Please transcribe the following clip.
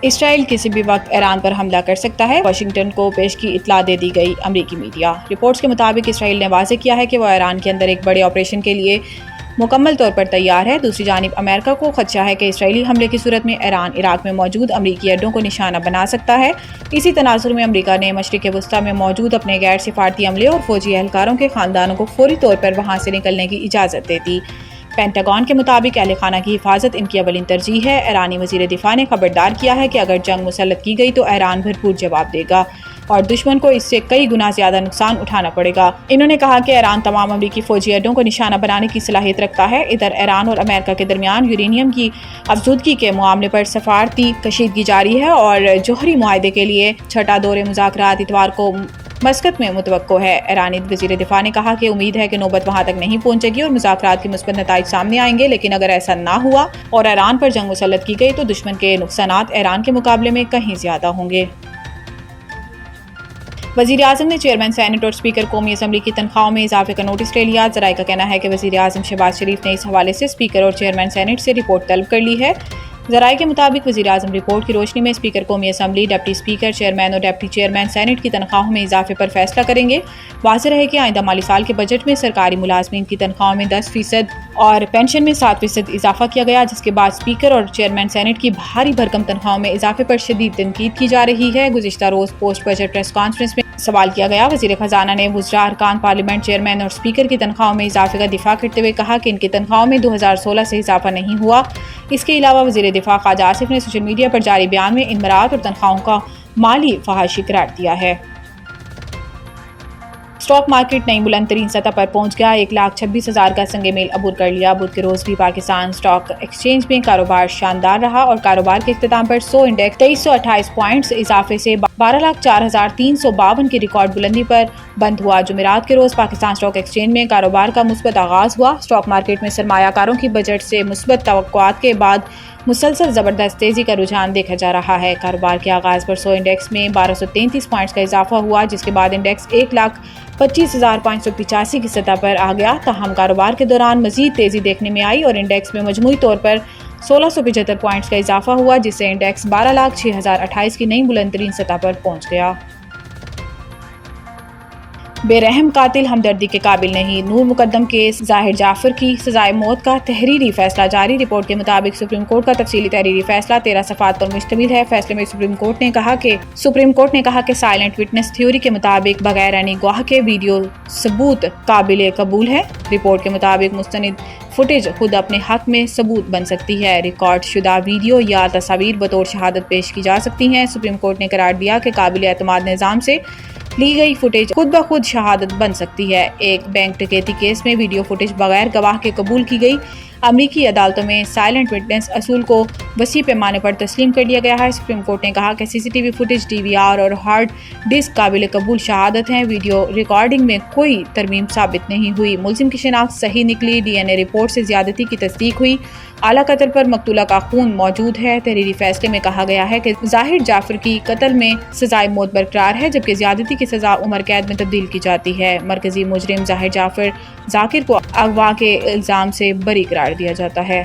اسرائیل کسی بھی وقت ایران پر حملہ کر سکتا ہے، واشنگٹن کو پیش کی اطلاع دے دی گئی امریکی میڈیا۔ رپورٹس کے مطابق اسرائیل نے واضح کیا ہے کہ وہ ایران کے اندر ایک بڑے آپریشن کے لیے مکمل طور پر تیار ہے۔ دوسری جانب امریکہ کو خدشہ ہے کہ اسرائیلی حملے کی صورت میں ایران عراق میں موجود امریکی اڈوں کو نشانہ بنا سکتا ہے۔ اسی تناظر میں امریکہ نے مشرق وسطیٰ میں موجود اپنے غیر سفارتی عملے اور فوجی اہلکاروں کے خاندانوں کو فوری طور پر وہاں سے نکلنے کی اجازت دے دی۔ پینٹاگون کے مطابق اہل خانہ کی حفاظت ان کی اولین ترجیح ہے۔ ایرانی وزیر دفاع نے خبردار کیا ہے کہ اگر جنگ مسلط کی گئی تو ایران بھرپور جواب دے گا اور دشمن کو اس سے کئی گنا زیادہ نقصان اٹھانا پڑے گا۔ انہوں نے کہا کہ ایران تمام امریکی فوجی اڈوں کو نشانہ بنانے کی صلاحیت رکھتا ہے۔ ادھر ایران اور امریکہ کے درمیان یورینیم کی افزودگی کے معاملے پر سفارتی کشیدگی جاری ہے اور جوہری معاہدے کے لیے چھٹا دور مذاکرات اتوار کو مسقط میں متوقع ہے۔ ایرانی وزیر دفاع نے کہا کہ امید ہے کہ نوبت وہاں تک نہیں پہنچے گی اور مذاکرات کے مثبت نتائج سامنے آئیں گے، لیکن اگر ایسا نہ ہوا اور ایران پر جنگ مسلط کی گئی تو دشمن کے نقصانات ایران کے مقابلے میں کہیں زیادہ ہوں گے۔ وزیر اعظم نے چیئرمین سینیٹ اور اسپیکر قومی اسمبلی کی تنخواہوں میں اضافے کا نوٹس لے لیا۔ ذرائع کا کہنا ہے کہ وزیر اعظم شہباز شریف نے اس حوالے سے اسپیکر اور چیئرمین سینیٹ سے رپورٹ طلب کر لی ہے۔ ذرائع کے مطابق وزیر اعظم رپورٹ کی روشنی میں اسپیکر قومی اسمبلی، ڈپٹی اسپیکر، چیئرمین اور ڈپٹی چیئرمین سینیٹ کی تنخواہوں میں اضافے پر فیصلہ کریں گے۔ واضح رہے کہ آئندہ مالی سال کے بجٹ میں سرکاری ملازمین کی تنخواہوں میں 10% اور پینشن میں 7% اضافہ کیا گیا، جس کے بعد اسپیکر اور چیئرمین سینیٹ کی بھاری بھرکم تنخواہوں میں اضافے پر شدید تنقید کی جا رہی ہے۔ گزشتہ روز پوسٹ بجٹ پریس کانفرنس میں سوال کیا گیا۔ وزیر خزانہ نے وزراء، ارکان پارلیمنٹ، چیئرمین اور اسپیکر کی تنخواہوں میں اضافے کا دفاع کرتے ہوئے کہا کہ ان کی تنخواہوں میں 2016 سے اضافہ نہیں ہوا۔ اس کے علاوہ وزیر دفاع خواجہ آصف نے سوشل میڈیا پر جاری بیان میں ان برآمد اور تنخواہوں کا مالی فحاشی قرار دیا ہے۔ اسٹاک مارکیٹ نئی بلند ترین سطح پر پہنچ گیا، 1,26,000 کا سنگ میل عبور کر لیا۔ بدھ کے روز بھی پاکستان اسٹاک ایکسچینج میں کاروبار شاندار رہا اور کاروبار کے اختتام پر 100 انڈیکس 2328 پوائنٹس اضافے سے 12,04,352 کی ریکارڈ بلندی پر بند ہوا۔ جمعرات کے روز پاکستان اسٹاک ایکسچینج میں کاروبار کا مثبت آغاز ہوا۔ اسٹاک مارکیٹ میں سرمایہ کاروں کی بجٹ سے مثبت توقعات کے بعد مسلسل زبردست تیزی کا رجحان دیکھا جا رہا ہے۔ کاروبار کے آغاز پر 100 انڈیکس میں 1233 پوائنٹس کا اضافہ ہوا، جس کے بعد انڈیکس 1,25,585 کی سطح پر آ گیا۔ تاہم کاروبار کے دوران مزید تیزی دیکھنے میں آئی اور انڈیکس میں مجموعی طور پر 1,675 پوائنٹس کا اضافہ ہوا، جس سے انڈیکس 12,06,028 کی نئی بلند ترین سطح پر پہنچ گیا۔ بے رحم قاتل ہمدردی کے قابل نہیں، نور مقدم کیس ظاہر جعفر کی سزائے موت کا تحریری فیصلہ جاری۔ رپورٹ کے مطابق سپریم کورٹ کا تفصیلی تحریری فیصلہ 13 صفحات پر مشتمل ہے۔ فیصلے میں سپریم کورٹ نے کہا کہ سائلنٹ وٹنس تھیوری کے مطابق بغیر عینی گواہ کے ویڈیو ثبوت قابل قبول ہے۔ رپورٹ کے مطابق مستند فوٹیج خود اپنے حق میں ثبوت بن سکتی ہے۔ ریکارڈ شدہ ویڈیو یا تصاویر بطور شہادت پیش کی جا سکتی ہیں۔ سپریم کورٹ نے قرار دیا کہ قابل اعتماد نظام سے لی گئی فوٹیج خود بخود شہادت بن سکتی ہے۔ ایک بینک ڈکیتی کیس میں ویڈیو فوٹیج بغیر گواہ کے قبول کی گئی۔ امریکی عدالتوں میں سائلنٹ وٹنس اصول کو وسیع پیمانے پر تسلیم کر لیا گیا ہے۔ سپریم کورٹ نے کہا کہ C C T V footage, D V R اور ہارڈ ڈسک قابل قبول شہادت ہیں۔ ویڈیو ریکارڈنگ میں کوئی ترمیم ثابت نہیں ہوئی۔ ملزم کی شناخت صحیح نکلی۔ ڈی این اے رپورٹ سے زیادتی کی تصدیق ہوئی۔ اعلیٰ قطر پر مقتولہ کا خون موجود ہے۔ تحریری فیصلے میں کہا گیا ہے کہ ظاہر جعفر کی قتل میں سزائے موت برقرار ہے، جبکہ زیادتی کی سزا عمر قید میں تبدیل کی جاتی ہے۔ مرکزی مجرم ظاہر جعفر ذاکر کو اغوا کے الزام سے بری قرار دیا جاتا ہے۔